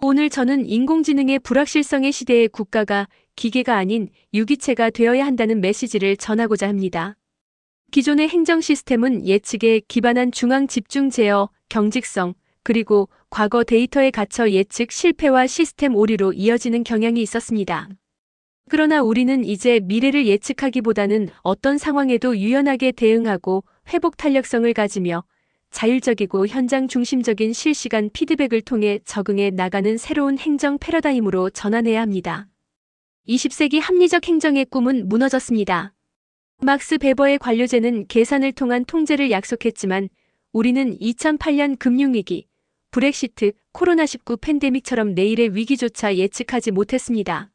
오늘 저는 인공지능의 불확실성의 시대에 국가가 기계가 아닌 유기체가 되어야 한다는 메시지를 전하고자 합니다. 기존의 행정 시스템은 예측에 기반한 중앙 집중 제어, 경직성, 그리고 과거 데이터에 갇혀 예측 실패와 시스템 오류로 이어지는 경향이 있었습니다. 그러나 우리는 이제 미래를 예측하기보다는 어떤 상황에도 유연하게 대응하고 회복 탄력성을 가지며 자율적이고 현장 중심적인 실시간 피드백을 통해 적응해 나가는 새로운 행정 패러다임으로 전환해야 합니다. 20세기 합리적 행정의 꿈은 무너졌습니다. 막스 베버의 관료제는 계산을 통한 통제를 약속했지만 우리는 2008년 금융위기, 브렉시트, 코로나19 팬데믹처럼 내일의 위기조차 예측하지 못했습니다.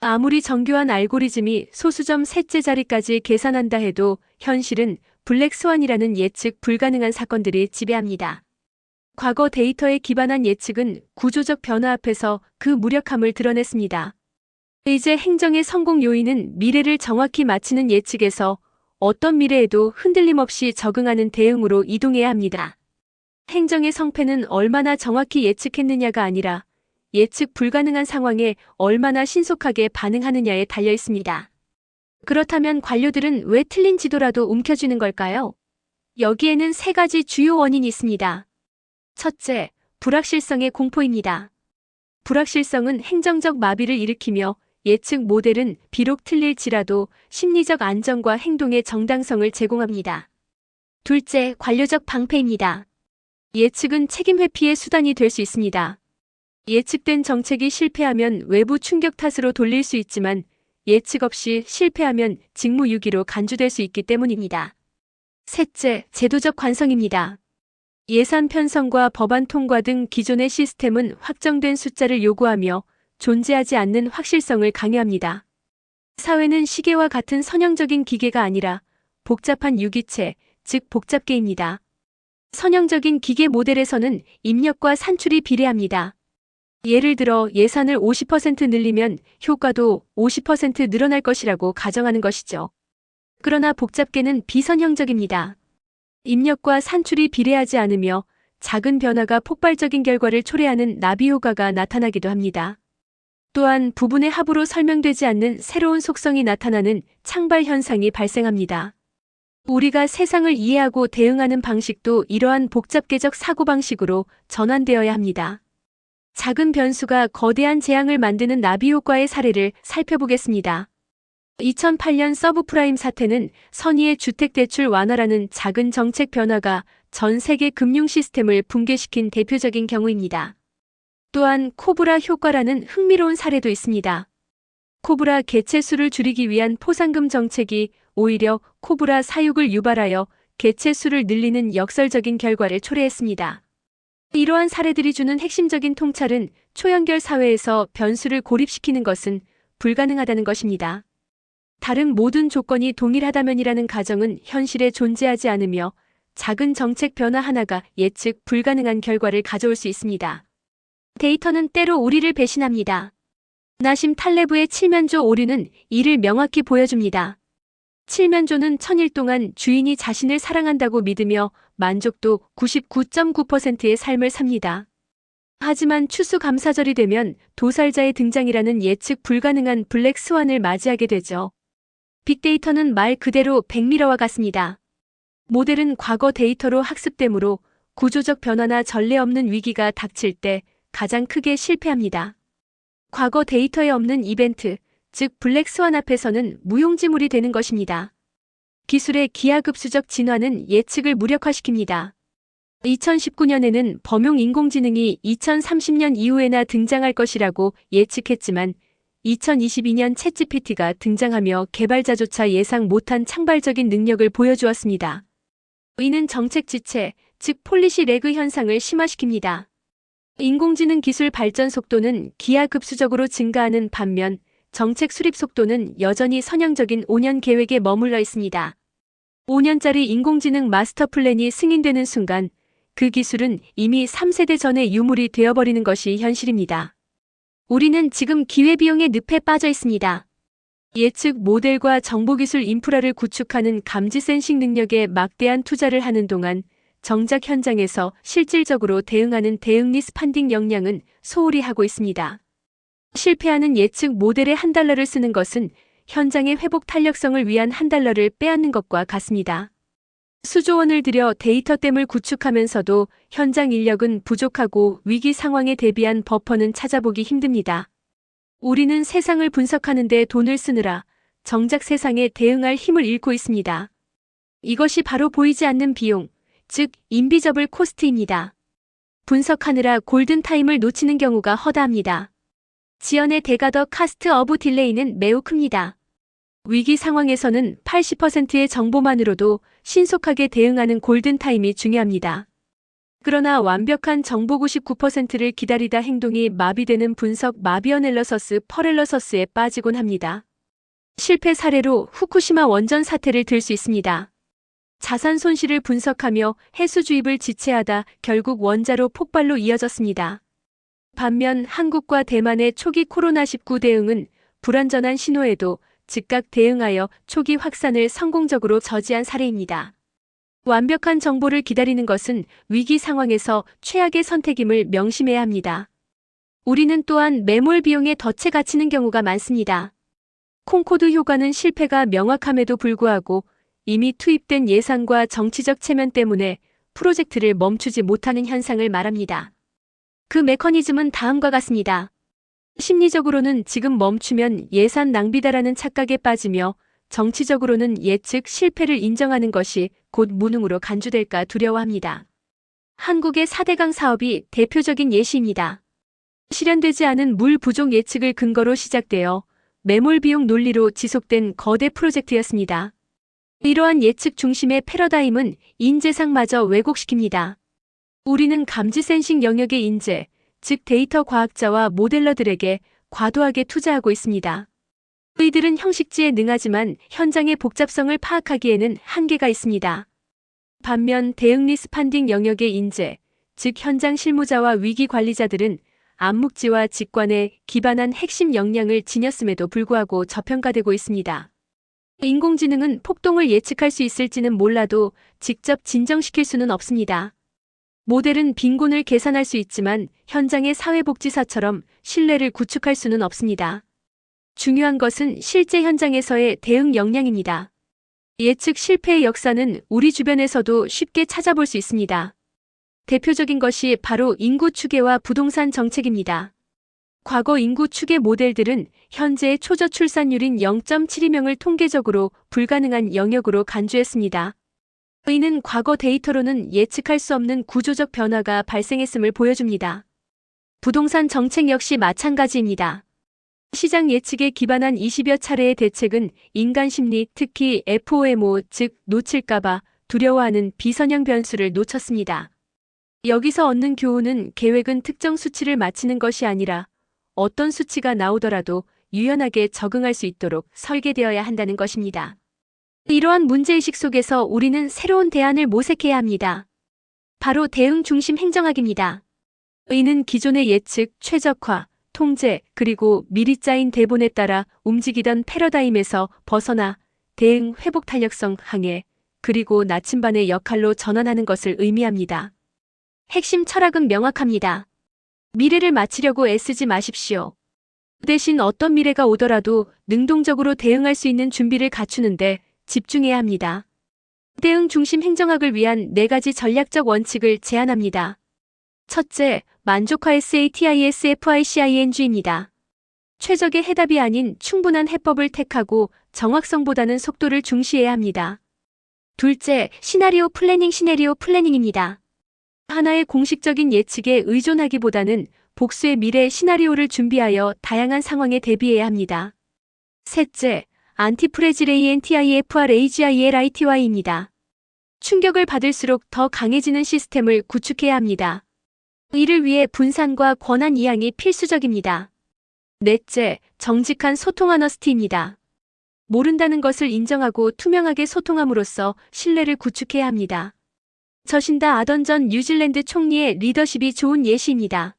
아무리 정교한 알고리즘이 소수점 셋째 자리까지 계산한다 해도 현실은 블랙스완이라는 예측 불가능한 사건들이 지배합니다. 과거 데이터에 기반한 예측은 구조적 변화 앞에서 그 무력함을 드러냈습니다. 이제 행정의 성공 요인은 미래를 정확히 맞히는 예측에서 어떤 미래에도 흔들림 없이 적응하는 대응으로 이동해야 합니다. 행정의 성패는 얼마나 정확히 예측했느냐가 아니라 예측 불가능한 상황에 얼마나 신속하게 반응하느냐에 달려 있습니다. 그렇다면 관료들은 왜 틀린 지도라도 움켜쥐는 걸까요? 여기에는 세 가지 주요 원인이 있습니다. 첫째, 불확실성의 공포입니다. 불확실성은 행정적 마비를 일으키며 예측 모델은 비록 틀릴지라도 심리적 안정과 행동의 정당성을 제공합니다. 둘째, 관료적 방패입니다. 예측은 책임 회피의 수단이 될 수 있습니다. 예측된 정책이 실패하면 외부 충격 탓으로 돌릴 수 있지만 예측 없이 실패하면 직무유기로 간주될 수 있기 때문입니다. 셋째, 제도적 관성입니다. 예산 편성과 법안 통과 등 기존의 시스템은 확정된 숫자를 요구하며 존재하지 않는 확실성을 강요합니다. 사회는 시계와 같은 선형적인 기계가 아니라 복잡한 유기체, 즉 복잡계입니다. 선형적인 기계 모델에서는 입력과 산출이 비례합니다. 예를 들어 예산을 50% 늘리면 효과도 50% 늘어날 것이라고 가정하는 것이죠. 그러나 복잡계는 비선형적입니다. 입력과 산출이 비례하지 않으며 작은 변화가 폭발적인 결과를 초래하는 나비 효과가 나타나기도 합니다. 또한 부분의 합으로 설명되지 않는 새로운 속성이 나타나는 창발 현상이 발생합니다. 우리가 세상을 이해하고 대응하는 방식도 이러한 복잡계적 사고방식으로 전환되어야 합니다. 작은 변수가 거대한 재앙을 만드는 나비 효과의 사례를 살펴보겠습니다. 2008년 서브프라임 사태는 선의의 주택대출 완화라는 작은 정책 변화가 전 세계 금융 시스템을 붕괴시킨 대표적인 경우입니다. 또한 코브라 효과라는 흥미로운 사례도 있습니다. 코브라 개체 수를 줄이기 위한 포상금 정책이 오히려 코브라 사육을 유발하여 개체 수를 늘리는 역설적인 결과를 초래했습니다. 이러한 사례들이 주는 핵심적인 통찰은 초연결 사회에서 변수를 고립시키는 것은 불가능하다는 것입니다. 다른 모든 조건이 동일하다면이라는 가정은 현실에 존재하지 않으며 작은 정책 변화 하나가 예측 불가능한 결과를 가져올 수 있습니다. 데이터는 때로 우리를 배신합니다. 나심 탈레브의 칠면조 오류는 이를 명확히 보여줍니다. 칠면조는 1000일 동안 주인이 자신을 사랑한다고 믿으며 만족도 99.9%의 삶을 삽니다. 하지만 추수감사절이 되면 도살자의 등장이라는 예측 불가능한 블랙 스완을 맞이하게 되죠. 빅데이터는 말 그대로 백미러와 같습니다. 모델은 과거 데이터로 학습되므로 구조적 변화나 전례 없는 위기가 닥칠 때 가장 크게 실패합니다. 과거 데이터에 없는 이벤트, 즉 블랙 스완 앞에서는 무용지물이 되는 것입니다. 기술의 기하급수적 진화는 예측을 무력화시킵니다. 2019년에는 범용 인공지능이 2030년 이후에나 등장할 것이라고 예측했지만 2022년 챗GPT가 등장하며 개발자조차 예상 못한 창발적인 능력을 보여주었습니다. 이는 정책 지체, 즉 폴리시 레그 현상을 심화시킵니다. 인공지능 기술 발전 속도는 기하급수적으로 증가하는 반면 정책 수립 속도는 여전히 선형적인 5년 계획에 머물러 있습니다. 5년짜리 인공지능 마스터 플랜이 승인되는 순간 그 기술은 이미 3세대 전의 유물이 되어버리는 것이 현실입니다. 우리는 지금 기회비용의 늪에 빠져 있습니다. 예측 모델과 정보기술 인프라를 구축하는 감지 센싱 능력에 막대한 투자를 하는 동안 정작 현장에서 실질적으로 대응하는 대응 리스판딩 역량은 소홀히 하고 있습니다. 실패하는 예측 모델에 $1를 쓰는 것은 현장의 회복 탄력성을 위한 $1를 빼앗는 것과 같습니다. 수조 원을 들여 데이터댐을 구축하면서도 현장 인력은 부족하고 위기 상황에 대비한 버퍼는 찾아보기 힘듭니다. 우리는 세상을 분석하는 데 돈을 쓰느라 정작 세상에 대응할 힘을 잃고 있습니다. 이것이 바로 보이지 않는 비용, 즉 인비저블 코스트입니다. 분석하느라 골든타임을 놓치는 경우가 허다합니다. 지연의 대가 더 카스트 어브 딜레이는 매우 큽니다. 위기 상황에서는 80%의 정보만으로도 신속하게 대응하는 골든타임이 중요합니다. 그러나 완벽한 정보 99%를 기다리다 행동이 마비되는 분석 마비 어널러서스 퍼렐러서스에 빠지곤 합니다. 실패 사례로 후쿠시마 원전 사태를 들 수 있습니다. 자산 손실을 분석하며 해수 주입을 지체하다 결국 원자로 폭발로 이어졌습니다. 반면 한국과 대만의 초기 코로나19 대응은 불완전한 신호에도 즉각 대응하여 초기 확산을 성공적으로 저지한 사례입니다. 완벽한 정보를 기다리는 것은 위기 상황에서 최악의 선택임을 명심해야 합니다. 우리는 또한 매몰 비용에 덫에 갇히는 경우가 많습니다. 콩코드 효과는 실패가 명확함에도 불구하고 이미 투입된 예산과 정치적 체면 때문에 프로젝트를 멈추지 못하는 현상을 말합니다. 그 메커니즘은 다음과 같습니다. 심리적으로는 지금 멈추면 예산 낭비다라는 착각에 빠지며 정치적으로는 예측 실패를 인정하는 것이 곧 무능으로 간주될까 두려워합니다. 한국의 4대강 사업이 대표적인 예시입니다. 실현되지 않은 물 부족 예측을 근거로 시작되어 매몰 비용 논리로 지속된 거대 프로젝트였습니다. 이러한 예측 중심의 패러다임은 인재상마저 왜곡시킵니다. 우리는 감지 센싱 영역의 인재, 즉 데이터 과학자와 모델러들에게 과도하게 투자하고 있습니다. 이들은 형식지에 능하지만 현장의 복잡성을 파악하기에는 한계가 있습니다. 반면 대응 리스판딩 영역의 인재, 즉 현장 실무자와 위기 관리자들은 암묵지와 직관에 기반한 핵심 역량을 지녔음에도 불구하고 저평가되고 있습니다. 인공지능은 폭동을 예측할 수 있을지는 몰라도 직접 진정시킬 수는 없습니다. 모델은 빈곤을 계산할 수 있지만 현장의 사회복지사처럼 신뢰를 구축할 수는 없습니다. 중요한 것은 실제 현장에서의 대응 역량입니다. 예측 실패의 역사는 우리 주변에서도 쉽게 찾아볼 수 있습니다. 대표적인 것이 바로 인구 추계와 부동산 정책입니다. 과거 인구 추계 모델들은 현재의 초저 출산율인 0.72명을 통계적으로 불가능한 영역으로 간주했습니다. 이는 과거 데이터로는 예측할 수 없는 구조적 변화가 발생했음을 보여줍니다. 부동산 정책 역시 마찬가지입니다. 시장 예측에 기반한 20여 차례의 대책은 인간 심리, 특히 FOMO, 즉 놓칠까봐 두려워하는 비선형 변수를 놓쳤습니다. 여기서 얻는 교훈은 계획은 특정 수치를 맞추는 것이 아니라 어떤 수치가 나오더라도 유연하게 적응할 수 있도록 설계되어야 한다는 것입니다. 이러한 문제의식 속에서 우리는 새로운 대안을 모색해야 합니다. 바로 대응 중심 행정학입니다. 이는 기존의 예측, 최적화, 통제, 그리고 미리 짜인 대본에 따라 움직이던 패러다임에서 벗어나 대응 회복 탄력성 항해, 그리고 나침반의 역할로 전환하는 것을 의미합니다. 핵심 철학은 명확합니다. 미래를 맞추려고 애쓰지 마십시오. 대신 어떤 미래가 오더라도 능동적으로 대응할 수 있는 준비를 갖추는데 집중해야 합니다. 대응 중심 행정학을 위한 4가지 전략적 원칙을 제안합니다. 첫째, 만족화 SATISFICING입니다. 최적의 해답이 아닌 충분한 해법을 택하고 정확성보다는 속도를 중시해야 합니다. 둘째, 시나리오 플래닝입니다. 하나의 공식적인 예측에 의존하기보다는 복수의 미래 시나리오를 준비하여 다양한 상황에 대비해야 합니다. 셋째, 안티프레질레이엔티IFRAGILITY입니다. 충격을 받을수록 더 강해지는 시스템을 구축해야 합니다. 이를 위해 분산과 권한 이양이 필수적입니다. 넷째, 정직한 소통 어너스티입니다. 모른다는 것을 인정하고 투명하게 소통함으로써 신뢰를 구축해야 합니다. 저신다 아던 전 뉴질랜드 총리의 리더십이 좋은 예시입니다.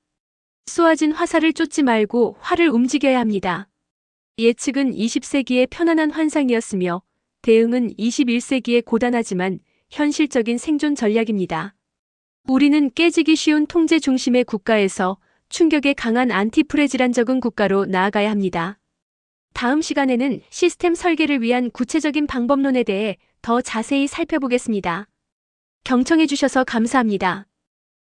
쏘아진 화살을 쫓지 말고 활을 움직여야 합니다. 예측은 20세기의 편안한 환상이었으며 대응은 21세기의 고단하지만 현실적인 생존 전략입니다. 우리는 깨지기 쉬운 통제 중심의 국가에서 충격에 강한 안티프레질한적인 국가로 나아가야 합니다. 다음 시간에는 시스템 설계를 위한 구체적인 방법론에 대해 더 자세히 살펴보겠습니다. 경청해 주셔서 감사합니다.